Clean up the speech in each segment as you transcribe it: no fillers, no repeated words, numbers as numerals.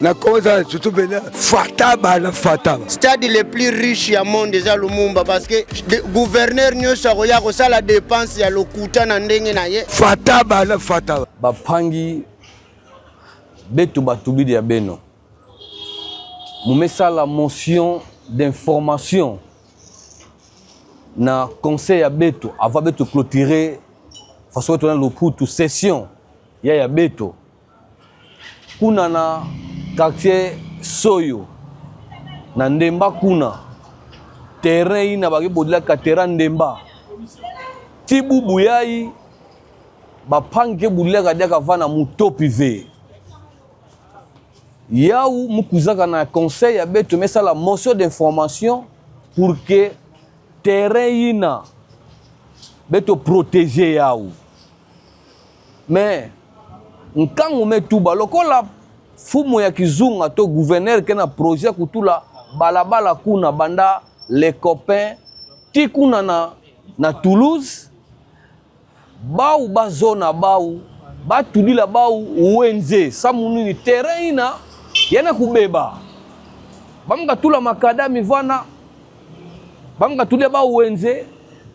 Na cause surtout bela fataba la fataba. Stade le plus riche au monde déjà Lumumba parce que le gouverneur nyosa koya ko sala dépense ya lokuta na ndenge na ye. Fataba la fataba. Bapangi beto batubidi ya beno. Mumesa la motion d'information na conseil ya beto avant beto clôturer façon to na lokutu session ya beto. Kuna na quartier Soyo na Ndemba kuna terrain ina baki bodila katera Ndemba tibubu yai bapange bodila kadaka vana mutopi ve yau mukuzaka na conseil ya beto mesa la motion d'information pour que terrain ina beto protéger yau mais nkango metuba lokola fumo ya kizunga to gouverneur kena projet kutula balabala kuna banda les copains ti kuna na Toulouse bau bazona bau batulila bau wenze samunu ni terrain ina yana kubeba bamga tula makadami vana bamga tulia bau wenze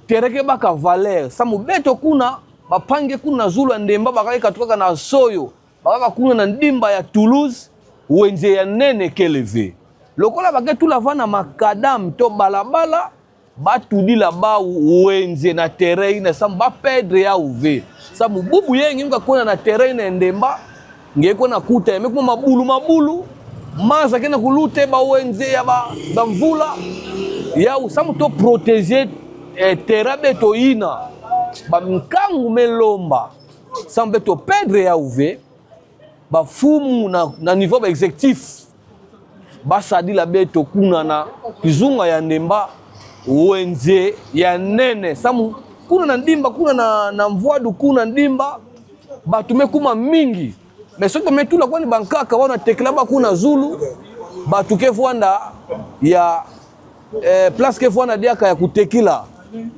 tereke baka valeur samu beto kuna bapange kuna zulu Ndemba bakaika tukaka na Soyo bakaka kuna na Ndimba ya Toulouse wenze ya nene keleve lokola bake tula vana makadam to balabala batudila ba wenze na terrain na samba pedre ya uve sabu bubu yengi mga kuna na terrain na Ndemba ngeko na kuta yamekuma mabulu maza kena kulute ba wenze ya ba mvula ya usamu to protéger terrain beto ina ba mkangu melomba sambe to pedre ya uve ba fumu na niveau ba exécutif ba sadi la beto kuna na kizunga ya Ndemba wenze ya nene samu kuna na Ndimba kuna na mvwadu kuna Ndimba batume kuma mingi mais soki metula kwani bankaka wana teklaba kuna Zulu batuke vwanda ya place ke vwanda diaka ya kutekila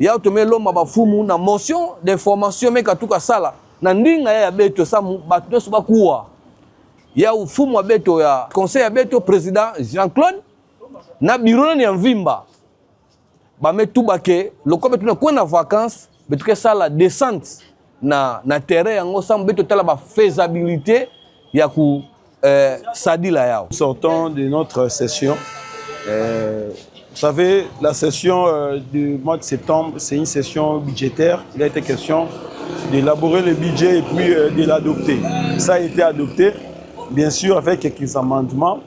ya to melomba bafumu na motion d'information meka tuka sala na ndinga ya beto samu batu so bakuwa ya ufumu wa beto ya conseil ya beto président Jean-Claude na bureau ni Mvimba ba metuba ke loko beto na kwena vacances beto ke sala descente na terrain yango samu beto tala ba faisabilité ya ku sadila yao. Sortons de notre session. Vous savez, la session du mois de septembre, c'est une session budgétaire. Il a été question d'élaborer le budget et puis de l'adopter. Ça a été adopté, bien sûr, avec quelques amendements.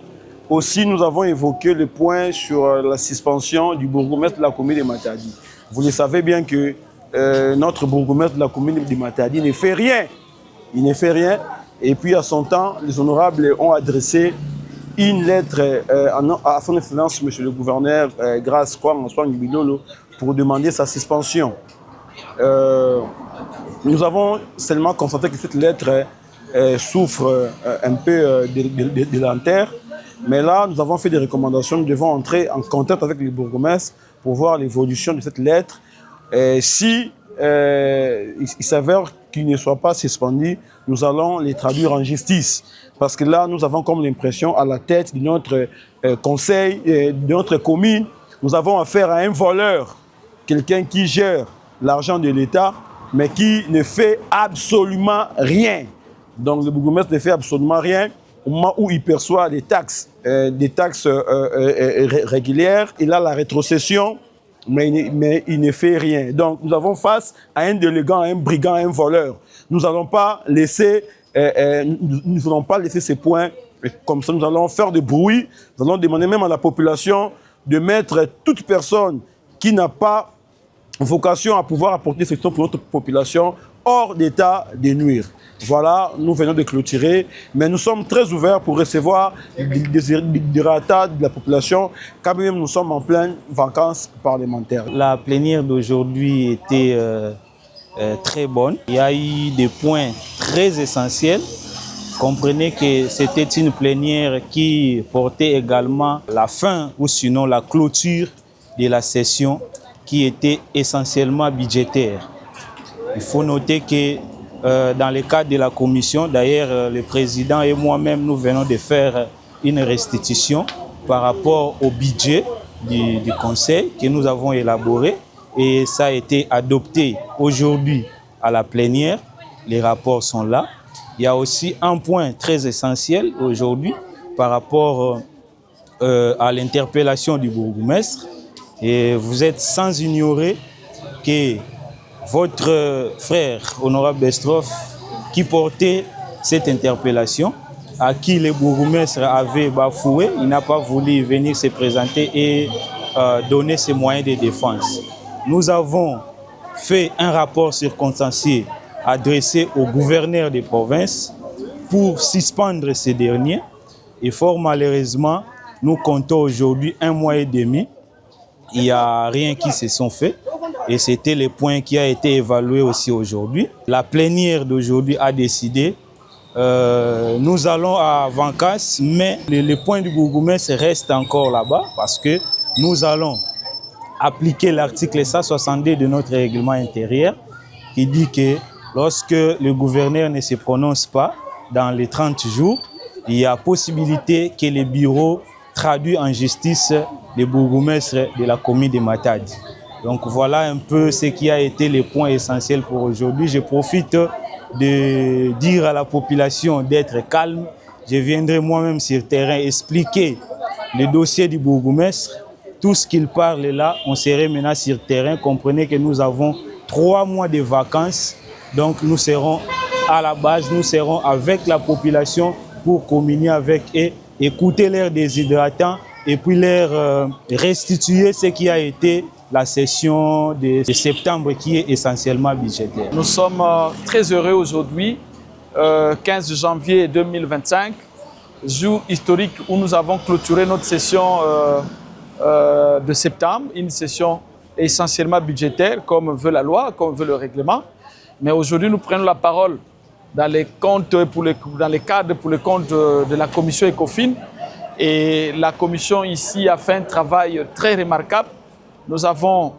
Aussi, nous avons évoqué le point sur la suspension du bourgmestre de la commune de Matadi. Vous le savez bien que notre bourgmestre de la commune de Matadi ne fait rien. Il ne fait rien. Et puis, à son temps, les honorables ont adressé une lettre à son excellence, monsieur le gouverneur, Grace Kwang Bilolo, pour demander sa suspension. Nous avons seulement constaté que cette lettre souffre un peu de lenteur, mais là, nous avons fait des recommandations. Nous devons entrer en contact avec les bourgmestres pour voir l'évolution de cette lettre. Si il s'avère qu'il ne soit pas suspendu, nous allons les traduire en justice. Parce que là, nous avons comme l'impression, à la tête de notre conseil, de notre commune, nous avons affaire à un voleur, quelqu'un qui gère l'argent de l'État, mais qui ne fait absolument rien. Donc le bourgmestre ne fait absolument rien au moment où il perçoit des taxes régulières. Il a la rétrocession, mais il ne fait rien. Donc nous avons face à un délinquant, un brigand, un voleur. Nous n'allons pas laisser ces points comme ça. Nous allons faire du bruit. Nous allons demander même à la population de mettre toute personne qui n'a pas vocation à pouvoir apporter ce temps pour notre population hors d'état de nuire. Voilà, nous venons de clôturer, mais nous sommes très ouverts pour recevoir des ratas de la population, quand même nous sommes en pleine vacances parlementaires. La plénière d'aujourd'hui était très bonne. Il y a eu des points très essentiels. Comprenez que c'était une plénière qui portait également la fin ou sinon la clôture de la session qui était essentiellement budgétaire. Il faut noter que dans le cadre de la commission, d'ailleurs le président et moi-même nous venons de faire une restitution par rapport au budget du Conseil que nous avons élaboré et ça a été adopté aujourd'hui à la plénière. Les rapports sont là. Il y a aussi un point très essentiel aujourd'hui par rapport à l'interpellation du bourgmestre. Et vous êtes sans ignorer que votre frère, honorable Bestroff, qui portait cette interpellation, à qui le bourgmestre avait bafoué, il n'a pas voulu venir se présenter et donner ses moyens de défense. Nous avons fait un rapport circonstancié adressé au gouverneur des provinces pour suspendre ces derniers. Et fort malheureusement, nous comptons aujourd'hui 1 mois et demi. Il n'y a rien qui se sont fait. Et c'était le point qui a été évalué aussi aujourd'hui. La plénière d'aujourd'hui a décidé, nous allons à Vancas, mais le point du bourgmestre reste encore là-bas parce que nous allons appliquer l'article 162 de notre règlement intérieur qui dit que lorsque le gouverneur ne se prononce pas dans les 30 jours, il y a possibilité que le bureau traduit en justice le bourgmestre de la commune de Matadi. Donc voilà un peu ce qui a été le point essentiel pour aujourd'hui. Je profite de dire à la population d'être calme. Je viendrai moi-même sur le terrain expliquer le dossier du bourgmestre. Tout ce qu'il parle là, on serait maintenant sur le terrain. Comprenez que nous avons 3 mois de vacances. Donc nous serons à la base, nous serons avec la population pour communier avec eux, écouter leurs déshydratants et puis leur restituer ce qui a été la session de septembre qui est essentiellement budgétaire. Nous sommes très heureux aujourd'hui, 15 janvier 2025, jour historique où nous avons clôturé notre session de septembre, une session essentiellement budgétaire comme veut la loi, comme veut le règlement. Mais aujourd'hui, nous prenons la parole dans les comptes dans les cadres pour le compte de la commission ECOFIN. Et la commission ici a fait un travail très remarquable. Nous avons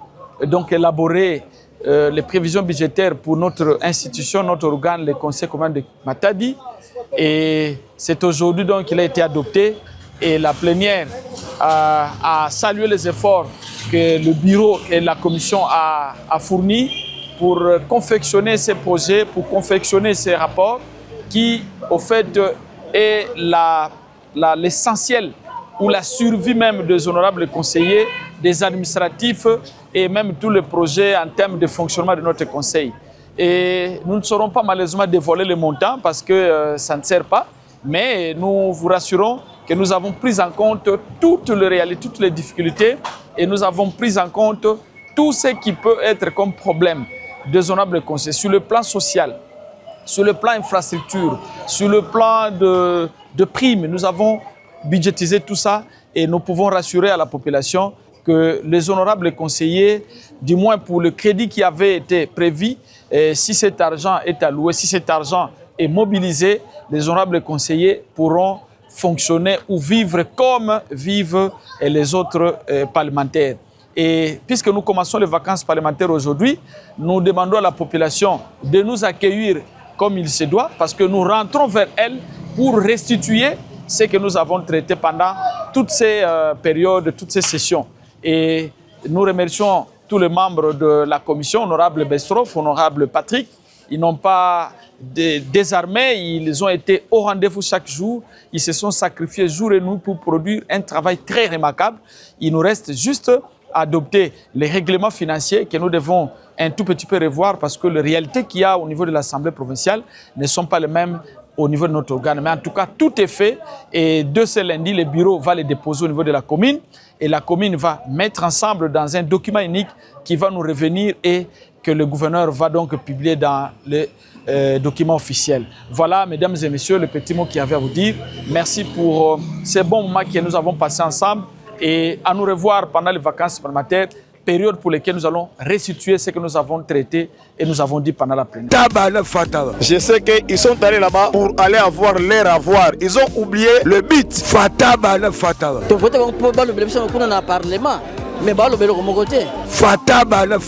donc élaboré les prévisions budgétaires pour notre institution, notre organe, le Conseil communal de Matadi. Et c'est aujourd'hui donc qu'il a été adopté. Et la plénière a salué les efforts que le bureau et la commission a fournis pour confectionner ces projets, pour confectionner ces rapports qui, au fait, est l'essentiel ou la survie même des honorables conseillers, des administratifs et même tous les projets en termes de fonctionnement de notre conseil. Et nous ne saurons pas malheureusement dévoiler les montants parce que ça ne sert pas, mais nous vous rassurons que nous avons pris en compte toutes les réalités, toutes les difficultés et nous avons pris en compte tout ce qui peut être comme problème des honorables conseillers sur le plan social, sur le plan infrastructure, sur le plan de primes. Nous avons budgétisé tout ça et nous pouvons rassurer à la population que les honorables conseillers, du moins pour le crédit qui avait été prévu, si cet argent est alloué, si cet argent est mobilisé, les honorables conseillers pourront fonctionner ou vivre comme vivent les autres parlementaires. Et puisque nous commençons les vacances parlementaires aujourd'hui, nous demandons à la population de nous accueillir comme il se doit, parce que nous rentrons vers elle pour restituer ce que nous avons traité pendant toutes ces périodes, toutes ces sessions. Et nous remercions tous les membres de la commission, honorable Bestroff, honorable Patrick. Ils n'ont pas désarmé, ils ont été au rendez-vous chaque jour. Ils se sont sacrifiés jour et nuit pour produire un travail très remarquable. Il nous reste juste à adopter les règlements financiers que nous devons un tout petit peu revoir parce que les réalités qu'il y a au niveau de l'Assemblée provinciale ne sont pas les mêmes au niveau de notre organe. Mais en tout cas, tout est fait et de ce lundi, le bureau va les déposer au niveau de la commune et la commune va mettre ensemble dans un document unique qui va nous revenir et que le gouverneur va donc publier dans le document officiel. Voilà, mesdames et messieurs, le petit mot qu'il y avait à vous dire. Merci pour ces bons moments que nous avons passés ensemble et à nous revoir pendant les vacances parlementaires, période pour laquelle nous allons restituer ce que nous avons traité et nous avons dit pendant la plénière. Je sais qu'ils sont allés là-bas pour aller avoir leur avoir. Ils ont oublié le but. Fataba le fataba. Tu votes pour le Parlement, mais le côté. Fataba le